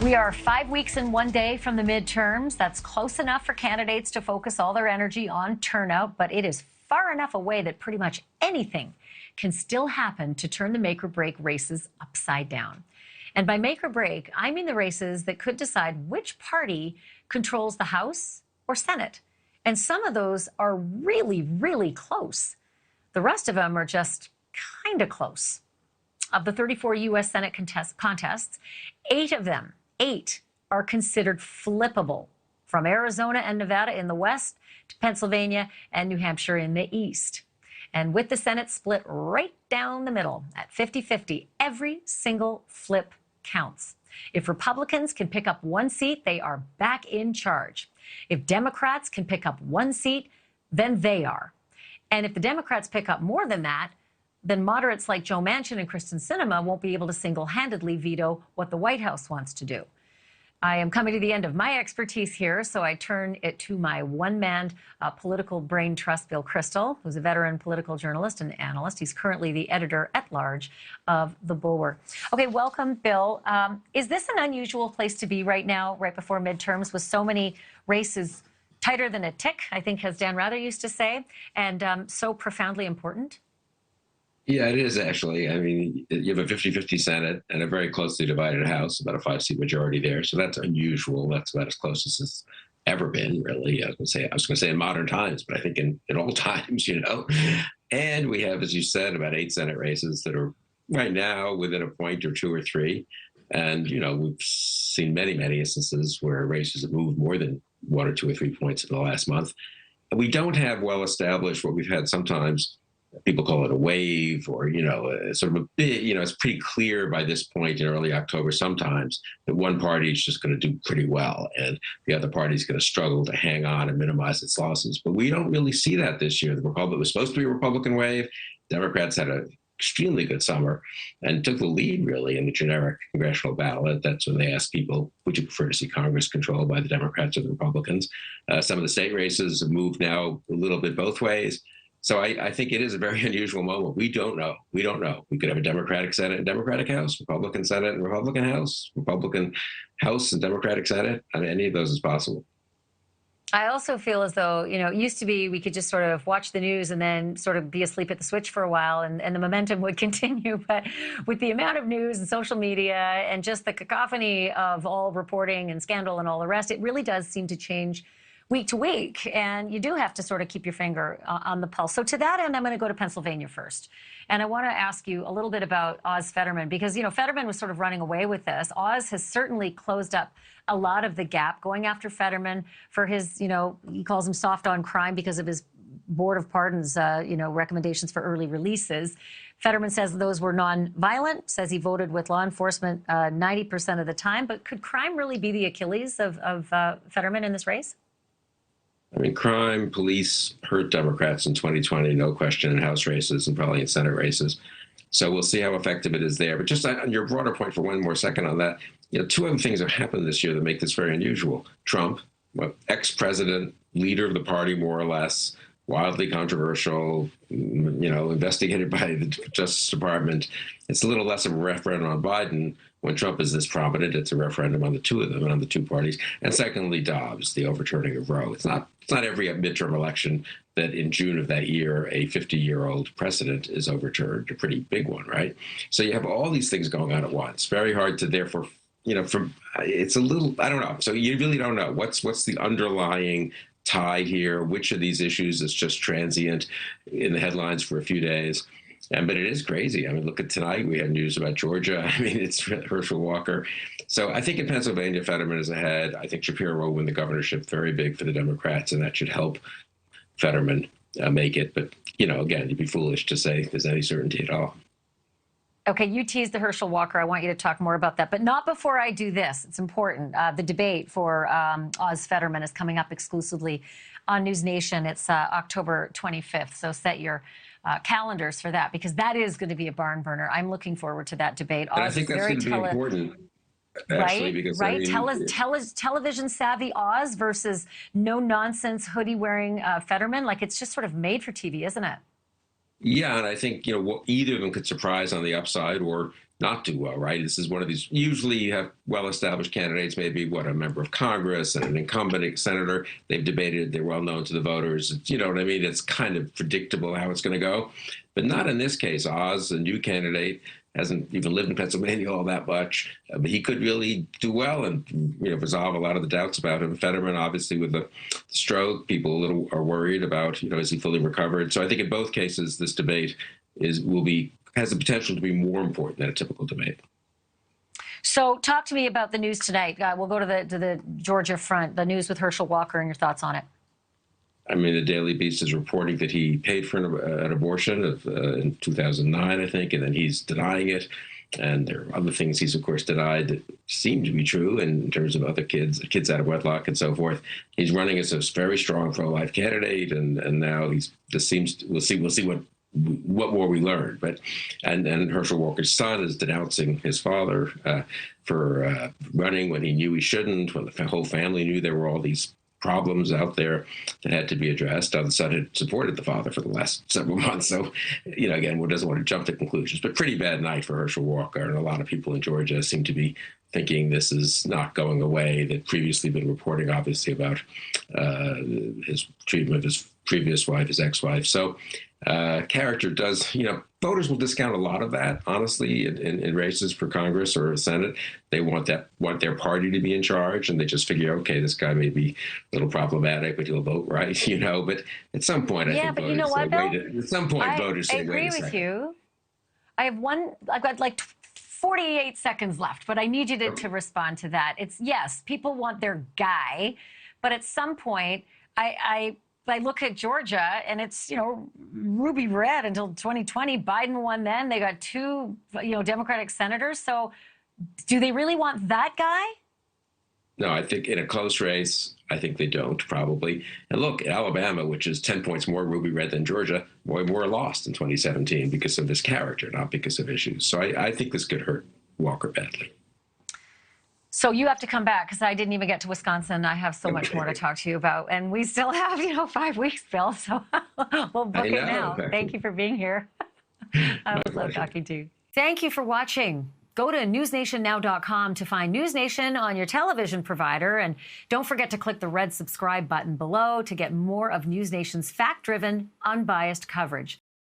We are 5 weeks and 1 day from the midterms. That's close enough for candidates to focus all their energy on turnout, but it is far enough away that pretty much anything can still happen to turn the make or break races upside down. And by make or break, I mean the races that could decide which party controls the House or Senate. And some of those are really, really close. The rest of them are just kind of close. Of the 34 U.S. Senate contests, 8 of them, 8 are considered flippable, from Arizona and Nevada in the west to Pennsylvania and New Hampshire in the east. And with the Senate split right down the middle at 50-50, every single flip counts. If Republicans can pick up 1 seat, they are back in charge. If Democrats can pick up 1 seat, then they are. And if the Democrats pick up more than that, then moderates like Joe Manchin and Kristen Sinema won't be able to single-handedly veto what the White House wants to do. I am coming to the end of my expertise here, so I turn it to my one-man political brain trust, Bill Kristol, who's a veteran political journalist and analyst. He's currently the editor-at-large of The Bulwark. Okay, welcome, Bill. Is this an unusual place to be right now, right before midterms, with so many races tighter than a tick, I think, as Dan Rather used to say, and so profoundly important? Yeah, it is actually. I mean, you have a 50-50 Senate and a very closely divided House, about a 5-seat majority there. So that's unusual. That's about as close as it's ever been, really. I was going to say in modern times, but I think in all times, you know. And we have, as you said, about 8 Senate races that are right now within a point or 2 or 3. And, you know, we've seen many, many instances where races have moved more than 1 or 2 or 3 points in the last month. And we don't have well established what we've had sometimes. People call it a wave, or, you know, sort of a bit, you know, it's pretty clear by this point in early October sometimes that one party is just going to do pretty well and the other party is going to struggle to hang on and minimize its losses. But we don't really see that this year. The Republic was supposed to be a Republican wave. Democrats had an extremely good summer and took the lead, really, in the generic congressional ballot. That's when they asked people, would you prefer to see Congress controlled by the Democrats or the Republicans? Some of the state races have moved now a little bit both ways. So I think it is a very unusual moment. We don't know. We don't know. We could have a Democratic Senate and Democratic House, Republican Senate and Republican House, Republican House and Democratic Senate. I mean, any of those is possible. I also feel as though, you know, it used to be we could just sort of watch the news and then sort of be asleep at the switch for a while and the momentum would continue. But with the amount of news and social media and just the cacophony of all reporting and scandal and all the rest, it really does seem to change week to week, and you do have to sort of keep your finger on the pulse. So to that end, I'm going to go to Pennsylvania first. And I want to ask you a little bit about Oz Fetterman, because, you know, Fetterman was sort of running away with this. Oz has certainly closed up a lot of the gap, going after Fetterman for his, you know, he calls him soft on crime because of his Board of Pardons, you know, recommendations for early releases. Fetterman says those were non-violent, says he voted with law enforcement 90% of the time. But could crime really be the Achilles of Fetterman in this race? I mean, crime, police hurt Democrats in 2020, no question, in House races and probably in Senate races. So we'll see how effective it is there. But just on your broader point for one more second on that, you know, 2 other things have happened this year that make this very unusual. Trump, ex-president, leader of the party, more or less, wildly controversial, you know, investigated by the Justice Department. It's a little less of a referendum on Biden. When Trump is this prominent, it's a referendum on the 2 of them and on the 2 parties. And secondly, Dobbs, the overturning of Roe. It's not every midterm election that in June of that year, a 50-year-old precedent is overturned, a pretty big one, right? So you have all these things going on at once. Very hard to therefore, you know, it's a little, I don't know. So you really don't know what's the underlying tide here, which of these issues is just transient in the headlines for a few days. But it is crazy. I mean, look at tonight. We have news about Georgia. I mean, it's Herschel Walker. So I think in Pennsylvania, Fetterman is ahead. I think Shapiro will win the governorship, very big for the Democrats, and that should help Fetterman make it. But, you know, again, you'd be foolish to say there's any certainty at all. Okay, you teased the Herschel Walker. I want you to talk more about that, but not before I do this. It's important. The debate for Oz Fetterman is coming up exclusively on NewsNation. It's October 25th, so set your calendars for that, because that is going to be a barn burner. I'm looking forward to that debate. And I think that's going to be important. Actually, because, right. I mean, Television savvy Oz versus no nonsense hoodie wearing Fetterman. Like, it's just sort of made for TV, isn't it? Yeah, and I think either of them could surprise on the upside or not do well. Right? This is one of these. Usually, you have well-established candidates, maybe a member of Congress and an incumbent senator. They've debated. They're well known to the voters. You know what I mean? It's kind of predictable how it's going to go, but not in this case. Oz, a new candidate, hasn't even lived in Pennsylvania all that much, but he could really do well and resolve a lot of the doubts about him. Fetterman, obviously, with the stroke, people a little are worried about is he fully recovered. So I think in both cases, this debate has the potential to be more important than a typical debate. So talk to me about the news tonight. We'll go to the Georgia front, the news with Herschel Walker, and your thoughts on it. I mean, the Daily Beast is reporting that he paid for an abortion in 2009, I think, and then he's denying it. And there are other things he's, of course, denied that seem to be true in terms of other kids out of wedlock and so forth. He's running as a very strong pro-life candidate, and now we'll see what more we learn. But and Herschel Walker's son is denouncing his father for running when he knew he shouldn't, when the whole family knew there were all these problems out there that had to be addressed. The son had supported the father for the last several months. So, again, one doesn't want to jump to conclusions, but pretty bad night for Herschel Walker. And a lot of people in Georgia seem to be thinking this is not going away. They've previously been reporting, obviously, about his treatment of his previous wife, his ex-wife. So character does, voters will discount a lot of that, honestly, in races for Congress or Senate. They want their party to be in charge, and they just figure, okay, this guy may be a little problematic, but he'll vote right, But at some point, I think but voters you know what, Bill? At some point, voters say, wait a second. I agree with you. I've got like 48 seconds left, but I need you to respond to that. It's, yes, people want their guy, but at some point, I look at Georgia, and it's, ruby red until 2020. Biden won then. They got two, Democratic senators. So do they really want that guy? No, I think in a close race, I think they don't, probably. And look, Alabama, which is 10 points more ruby red than Georgia, more lost in 2017 because of this character, not because of issues. So I think this could hurt Walker badly. So you have to come back because I didn't even get to Wisconsin. I have so much more to talk to you about. And we still have, 5 weeks, Bill. So we'll book it now. Thank you for being here. I always love talking to you. Thank you for watching. Go to newsnationnow.com to find NewsNation on your television provider. And don't forget to click the red subscribe button below to get more of NewsNation's fact-driven, unbiased coverage.